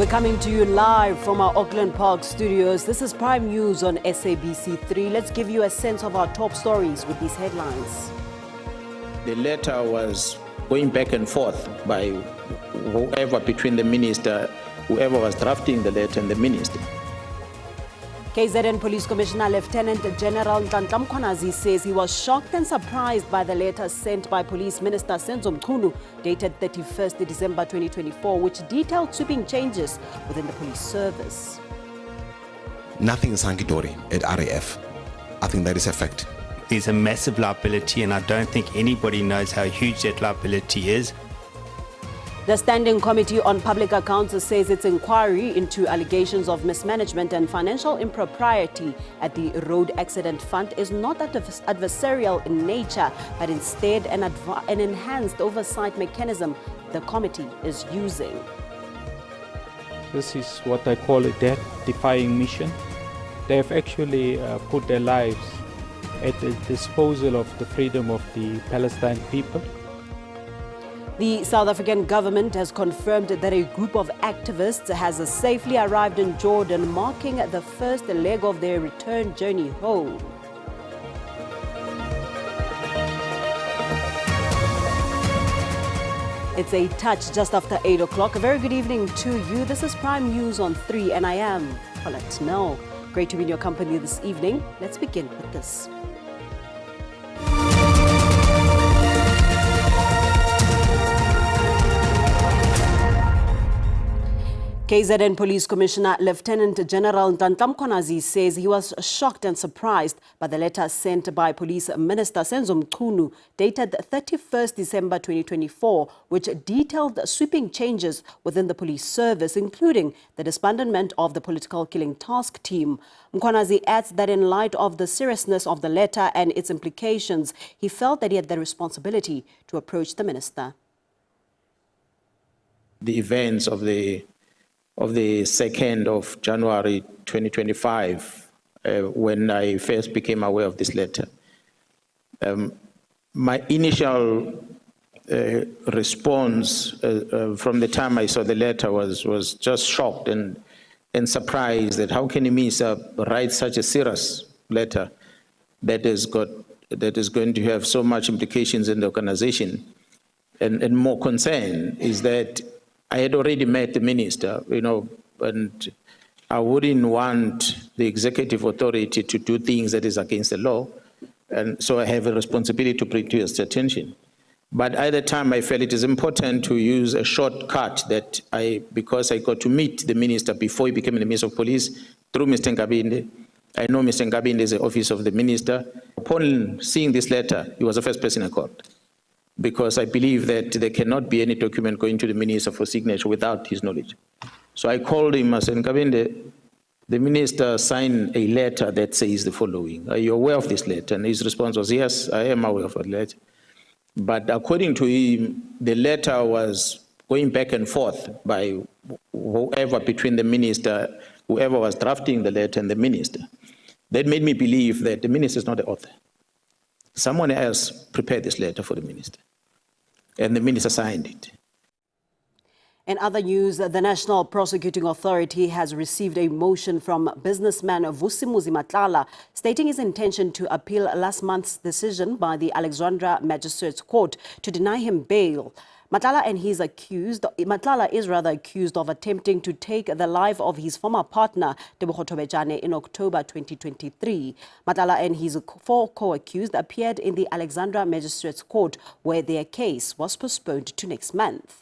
We're coming to you live from our Auckland Park studios. This is Prime News on SABC 3. Let's give you a sense of our top stories with these headlines. The letter was going back and forth by whoever between the minister, whoever was drafting the letter and the minister. KZN Police Commissioner Lieutenant General Ntantla Mkhwanazi says he was shocked and surprised by the letter sent by Police Minister Senzo Mchunu dated 31st December 2024, which detailed sweeping changes within the police service. Nothing is hunky-dory at RAF. I think that is a fact. There's a massive liability, and I don't think anybody knows how huge that liability is. The Standing Committee on Public Accounts says its inquiry into allegations of mismanagement and financial impropriety at the Road Accident Fund is not adversarial in nature, but instead an enhanced oversight mechanism the committee is using. This is what I call a death-defying mission. They have actually put their lives at the disposal of the freedom of the Palestine people. The South African government has confirmed that a group of activists has safely arrived in Jordan, marking the first leg of their return journey home. It's a touch just after 8 o'clock. A very good evening to you. This is Prime News on 3, and I am Paulette Nell. Great to be in your company this evening. Let's begin with this. KZN Police Commissioner Lieutenant General Ntantla Mkhwanazi says he was shocked and surprised by the letter sent by Police Minister Senzo Mchunu dated 31st December 2024, which detailed sweeping changes within the police service, including the disbandment of the political killing task team. Mkhwanazi adds that in light of the seriousness of the letter and its implications, he felt that he had the responsibility to approach the minister. The events of the 2nd of January 2025, when I first became aware of this letter. My initial response from the time I saw the letter was just shocked and surprised that how can a minister write such a serious letter that is going to have so much implications in the organization. And more concern is that I had already met the minister, and I wouldn't want the executive authority to do things that is against the law. And so I have a responsibility to bring to his attention. But at the time, I felt it is important to use a shortcut because I got to meet the minister before he became the Minister of Police through Mr. Nkabinde. I know Mr. Nkabinde is the office of the minister. Upon seeing this letter, he was the first person I called, because I believe that there cannot be any document going to the minister for signature without his knowledge. So I called him and said, Nkabinde, the minister signed a letter that says the following. Are you aware of this letter? And his response was, yes, I am aware of the letter. But according to him, the letter was going back and forth by whoever between the minister, whoever was drafting the letter and the minister. That made me believe that the minister is not the author. Someone else prepared this letter for the minister, and the minister signed it. In other news, the National Prosecuting Authority has received a motion from businessman Vusimuzi Matlala stating his intention to appeal last month's decision by the Alexandra Magistrates Court to deny him bail. Matlala is accused of attempting to take the life of his former partner, Tembisa Hospital, in October 2023. Matlala and his 4 co-accused appeared in the Alexandra Magistrates Court, where their case was postponed to next month.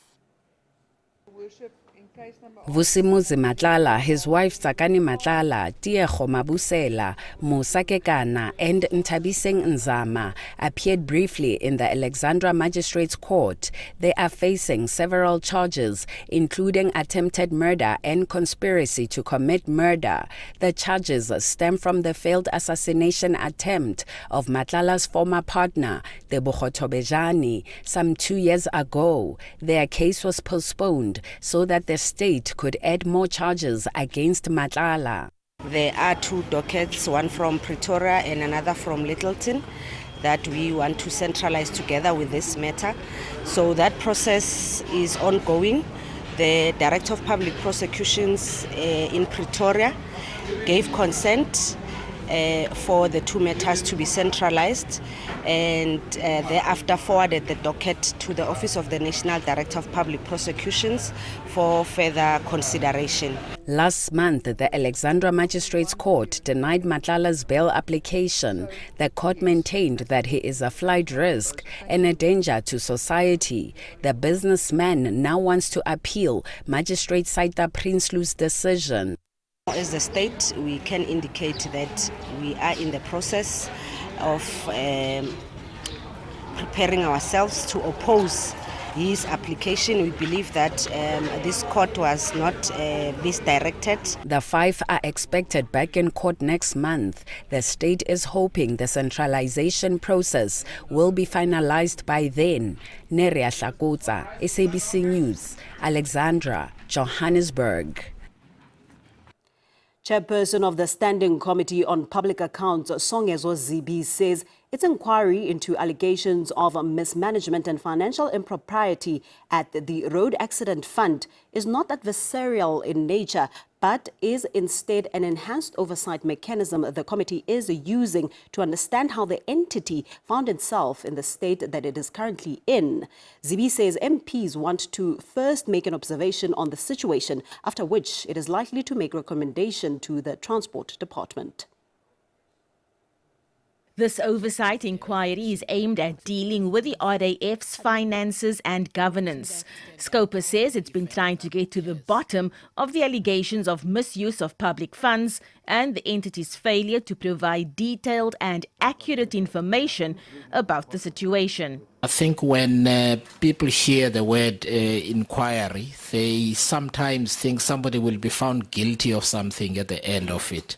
Vusimuzi Matlala, his wife Sakani Matlala, Tiego Mabusela, Musakekana and Ntabiseng Nzama appeared briefly in the Alexandra Magistrates Court. They are facing several charges, including attempted murder and conspiracy to commit murder. The charges stem from the failed assassination attempt of Matlala's former partner, Tembisa, some 2 years ago. Their case was postponed so that the state could add more charges against Matlala. There are 2 dockets, one from Pretoria and another from Littleton, that we want to centralize together with this matter. So that process is ongoing. The Director of Public Prosecutions in Pretoria gave consent for the two matters to be centralized, and thereafter forwarded the docket to the Office of the National Director of Public Prosecutions for further consideration. Last month, the Alexandra Magistrates Court denied Matlala's bail application. The court maintained that he is a flight risk and a danger to society. The businessman now wants to appeal Magistrate Saita Prinsloo's decision. As the state, we can indicate that we are in the process of preparing ourselves to oppose his application. We believe that this court was not misdirected. The five are expected back in court next month. The state is hoping the centralization process will be finalized by then. Nerea Hlakotsa, SABC News, Alexandra, Johannesburg. Chairperson of the Standing Committee on Public Accounts, Songezo Zibi, says its inquiry into allegations of mismanagement and financial impropriety at the Road Accident Fund is not adversarial in nature, but is instead an enhanced oversight mechanism the committee is using to understand how the entity found itself in the state that it is currently in. Zibi says MPs want to first make an observation on the situation, after which it is likely to make recommendation to the Transport Department. This oversight inquiry is aimed at dealing with the RAF's finances and governance. Scopa says it's been trying to get to the bottom of the allegations of misuse of public funds and the entity's failure to provide detailed and accurate information about the situation. I think when people hear the word inquiry, they sometimes think somebody will be found guilty of something at the end of it.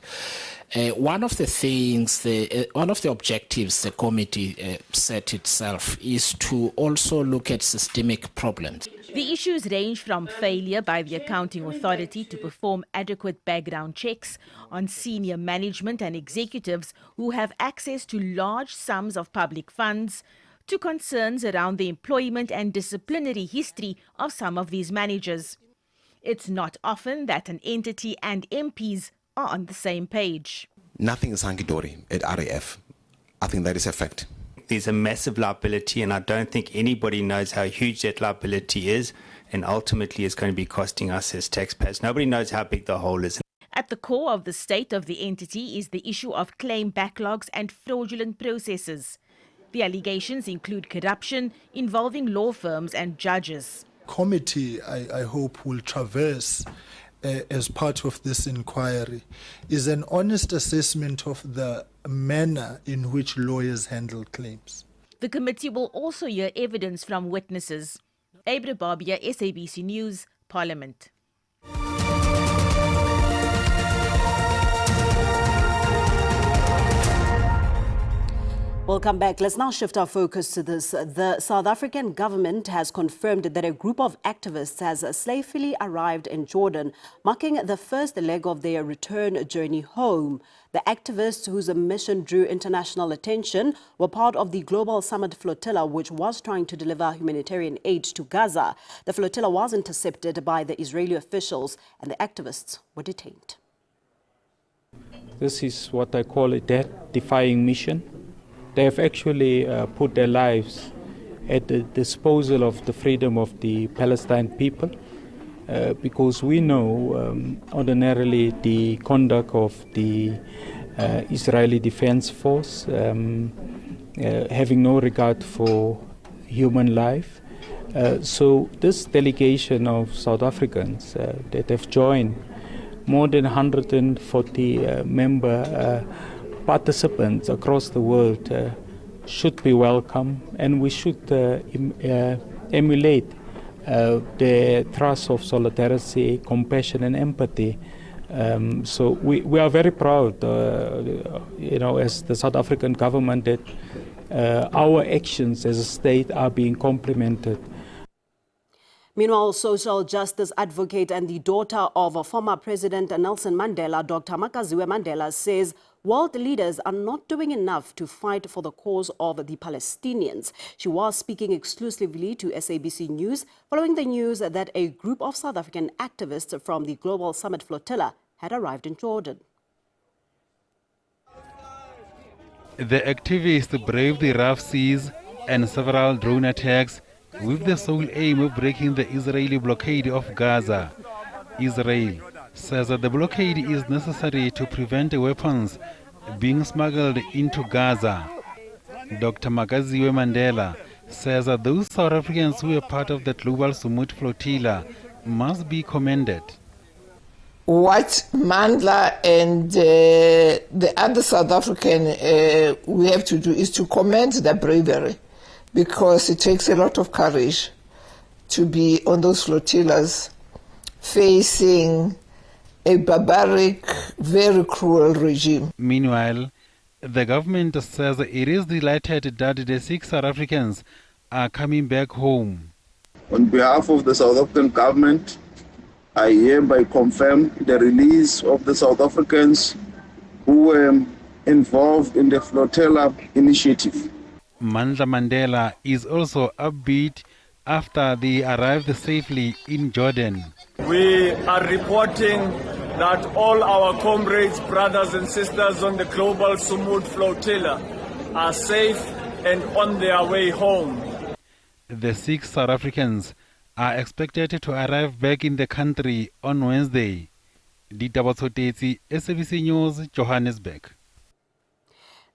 One of the things, one of the objectives the committee set itself is to also look at systemic problems. The issues range from failure by the Accounting Authority to perform adequate background checks on senior management and executives who have access to large sums of public funds, to concerns around the employment and disciplinary history of some of these managers. It's not often that an entity and MPs are on the same page. Nothing is hunky-dory at RAF. I think that is a fact. There's a massive liability, and I don't think anybody knows how huge that liability is, and ultimately it's going to be costing us as taxpayers. Nobody knows how big the hole is. At the core of the state of the entity is the issue of claim backlogs and fraudulent processes. The allegations include corruption involving law firms and judges. Committee, I hope, will traverse as part of this inquiry is an honest assessment of the manner in which lawyers handle claims. The committee will also hear evidence from witnesses. Abra Babia, SABC News, Parliament. Welcome back. Let's now shift our focus to this. The South African government has confirmed that a group of activists has safely arrived in Jordan, marking the first leg of their return journey home. The activists, whose mission drew international attention, were part of the Global Summit flotilla, which was trying to deliver humanitarian aid to Gaza. The flotilla was intercepted by the Israeli officials, and the activists were detained. This is what I call a death-defying mission. They have actually put their lives at the disposal of the freedom of the Palestine people, because we know ordinarily the conduct of the Israeli Defense Force, having no regard for human life. So this delegation of South Africans that have joined, more than 140 member participants across the world, should be welcome, and we should emulate the thrust of solidarity, compassion and empathy. So we are very proud, as the South African government, that our actions as a state are being complemented. Meanwhile, social justice advocate and the daughter of former President Nelson Mandela, Dr. Makaziwe Mandela, says world leaders are not doing enough to fight for the cause of the Palestinians. She was speaking exclusively to SABC News following the news that a group of South African activists from the Global Summit Flotilla had arrived in Jordan. The activists braved the rough seas and several drone attacks with the sole aim of breaking the Israeli blockade of Gaza. Israel says that the blockade is necessary to prevent weapons being smuggled into Gaza. Dr. Makaziwe Mandela says that those South Africans who were part of the Global Summit Flotilla must be commended. What Mandla and the other South African we have to do is to commend their bravery, because it takes a lot of courage to be on those flotillas facing a barbaric, very cruel regime. Meanwhile, the government says it is delighted that the 6 South Africans are coming back home. On behalf of the South African government, I hereby confirm the release of the South Africans who were involved in the flotilla initiative. Mandla Mandela is also upbeat after they arrived safely in Jordan. We are reporting that all our comrades, brothers and sisters on the Global Summit Flotilla are safe and on their way home. The 6 South Africans are expected to arrive back in the country on Wednesday. Ditaba Tsotetsi, SABC News, Johannesburg.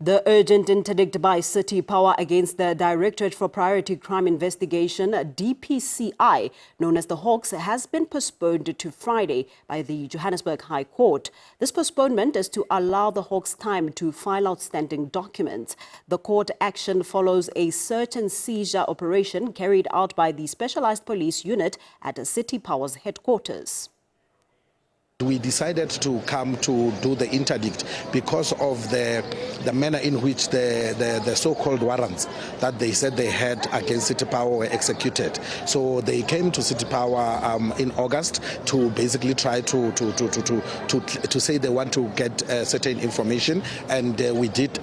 The urgent interdict by City Power against the Directorate for Priority Crime Investigation, DPCI, known as the Hawks, has been postponed to Friday by the Johannesburg High Court. This postponement is to allow the Hawks time to file outstanding documents. The court action follows a search and seizure operation carried out by the Specialized Police Unit at City Power's headquarters. We decided to come to do the interdict because of the manner in which the so-called warrants that they said they had against City Power were executed. So they came to City Power in August to basically try to say they want to get certain information, and we did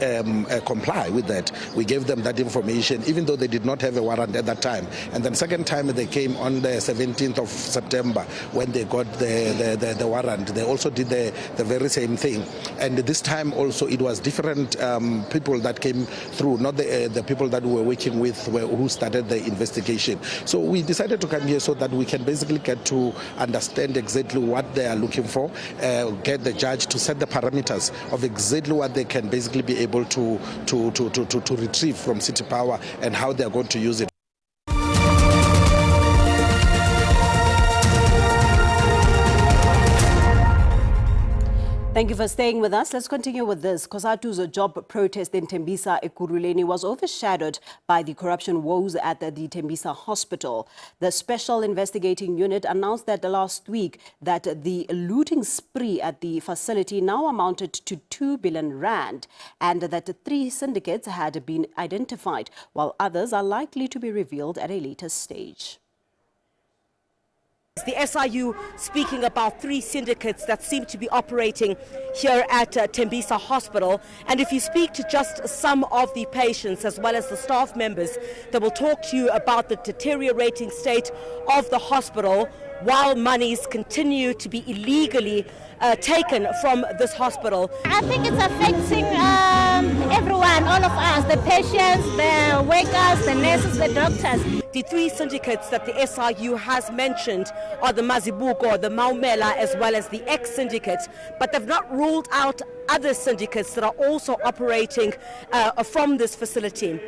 comply with that. We gave them that information, even though they did not have a warrant at that time. And then second time they came on the 17th of September when they got the warrant. They also did the very same thing, and this time also it was different people that came through, not the people that we were working with who started the investigation. So we decided to come here so that we can basically get to understand exactly what they are looking for, get the judge to set the parameters of exactly what they can basically be able to retrieve from City Power and how they are going to use it. Thank you for staying with us. Let's continue with this. COSATU's job protest in Tembisa Ekurhuleni was overshadowed by the corruption woes at the Tembisa Hospital. The Special Investigating Unit announced that last week that the looting spree at the facility now amounted to 2 billion rand and that 3 syndicates had been identified, while others are likely to be revealed at a later stage. The SIU speaking about 3 syndicates that seem to be operating here at Tembisa Hospital. And if you speak to just some of the patients as well as the staff members, they will talk to you about the deteriorating state of the hospital while monies continue to be illegally taken from this hospital. I think it's affecting everyone, all of us, the patients, the workers, the nurses, the doctors. The 3 syndicates that the SIU has mentioned are the Mazibuko, the Maumela, as well as the ex-syndicate, but they've not ruled out other syndicates that are also operating from this facility.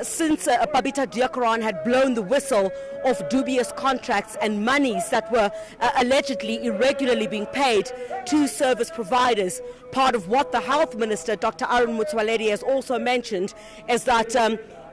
Since Babita Diakaran had blown the whistle of dubious contracts and monies that were allegedly irregularly being paid to service providers, part of what the Health Minister, Dr. Arun Motsoaledi, has also mentioned is that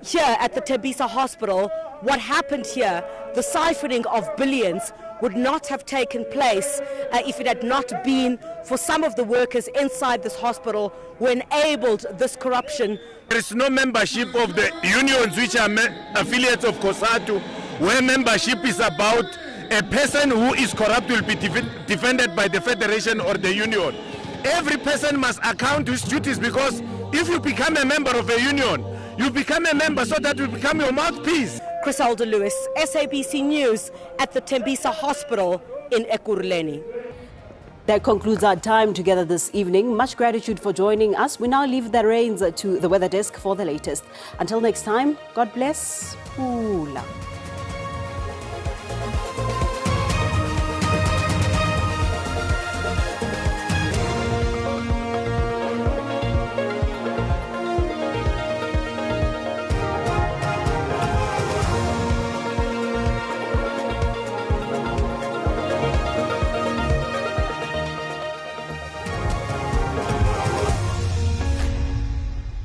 here at the Tembisa Hospital, what happened here, the siphoning of billions, would not have taken place if it had not been for some of the workers inside this hospital who enabled this corruption. There is no membership of the unions which are affiliates of COSATU where membership is about a person who is corrupt will be defended by the federation or the union. Every person must account to his duties, because if you become a member of a union, you become a member so that you become your mouthpiece. Criselda Lewis, SABC News at the Tembisa Hospital in Ekurhuleni. That concludes our time together this evening. Much gratitude for joining us. We now leave the reins to the weather desk for the latest. Until next time, God bless. Pula.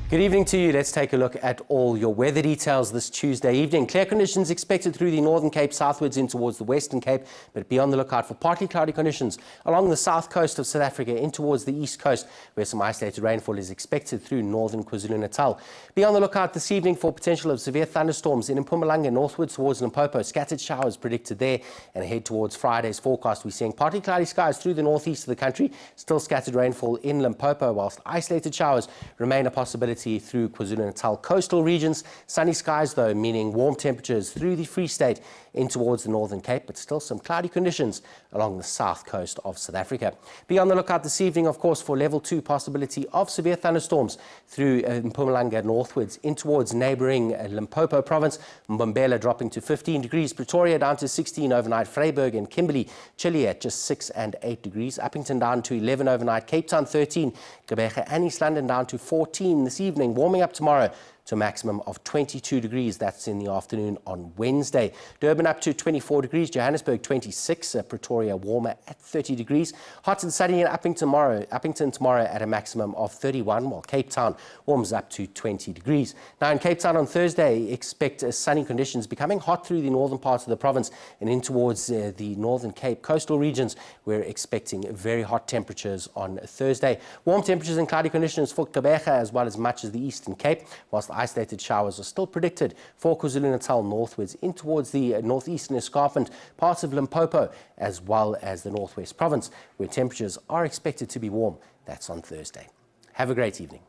Good evening to you. Let's take a look at all your weather details this Tuesday evening. Clear conditions expected through the Northern Cape southwards in towards the Western Cape, but be on the lookout for partly cloudy conditions along the south coast of South Africa in towards the east coast, where some isolated rainfall is expected through northern KwaZulu-Natal. Be on the lookout this evening for potential of severe thunderstorms in Mpumalanga northwards towards Limpopo. Scattered showers predicted there, and ahead towards Friday's forecast, we're seeing partly cloudy skies through the northeast of the country. Still scattered rainfall in Limpopo, whilst isolated showers remain a possibility through KwaZulu-Natal coastal regions. Sunny skies though, meaning warm temperatures through the Free State in towards the Northern Cape, but still some cloudy conditions along the south coast of South Africa. Be on the lookout this evening, of course, for level 2 possibility of severe thunderstorms through Mpumalanga northwards in towards neighbouring Limpopo province. Mbombela dropping to 15 degrees, Pretoria down to 16 overnight, Vryburg and Kimberley chilly at just 6 and 8 degrees, Uppington down to 11 overnight, Cape Town 13, Gqeberha and East London down to 14 this evening, warming up tomorrow to a maximum of 22 degrees. That's in the afternoon on Wednesday. Durban up to 24 degrees, Johannesburg 26, Pretoria warmer at 30 degrees. Hot and sunny in Uppington tomorrow at a maximum of 31, while Cape Town warms up to 20 degrees. Now in Cape Town on Thursday, expect sunny conditions becoming hot through the northern parts of the province and in towards the Northern Cape coastal regions. We're expecting very hot temperatures on Thursday. Warm temperatures and cloudy conditions for Gqeberha as well as much of the Eastern Cape, whilst isolated showers are still predicted for KwaZulu-Natal northwards in towards the northeastern escarpment, parts of Limpopo, as well as the northwest province, where temperatures are expected to be warm. That's on Thursday. Have a great evening.